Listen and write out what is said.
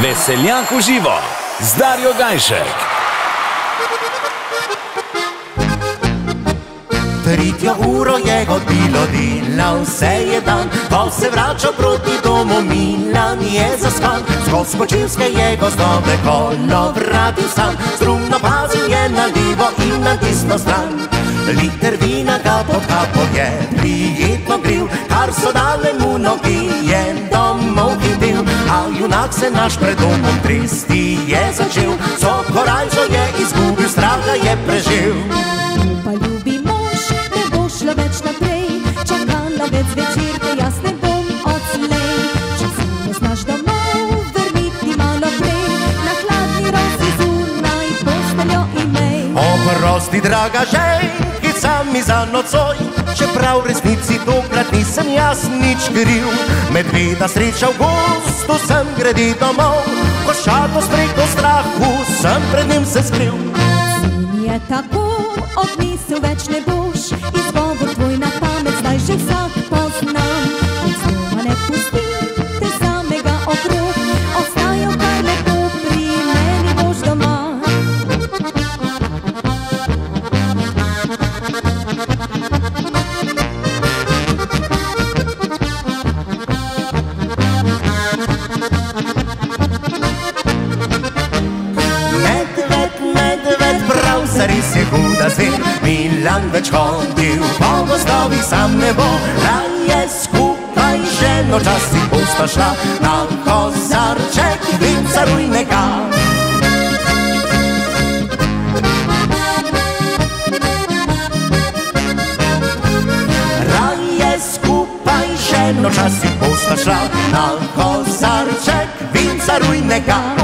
Veseljan uživo z Darjo Gajšek. Tretjo uro je odbilo dela, vse je dan, ko se vrača proti domu, Milan je zaspan. Skozi Kočevske je gozdove kolo vratil sam, strumno pazil je na levo in na desno stran. Liter vina ga pod kapo je prijetno gril, kar so dale mu nogi, je domov hitel. A junak se naš pred domom tresti je začel, so korajžo je izgubil, strah ga je prežil. Pa ljubi mož, ne bo šlo več naprej, čakala več zvečer, te jaz ne bom odslej. Če se ne znaš domov vrniti malo prej, na hladni rozi zunaj posteljo imej. Oprosti, draga ženkica mi za nocoj, čeprav v resnici tokrat nisem jaz nič kriv. Medveda sreča v gozdu sem gredi domov, košato spreko strahu sem pred njim se skril. Sin je tako, odnesel več ne boš, izgovor tvoj na pamet zdaj že vsak poznam. Nič doma ne pustim, te samega okrog, ostajal kar lepo, pri meni boš doma. Zares je huda zver, Milan več hodil po gozdovih sam ne bo. Raje skupaj ženo časih bosta šla na kozarček vinca rujnega. Raje skupaj ženo časih bosta šla na kozarček vinca rujnega.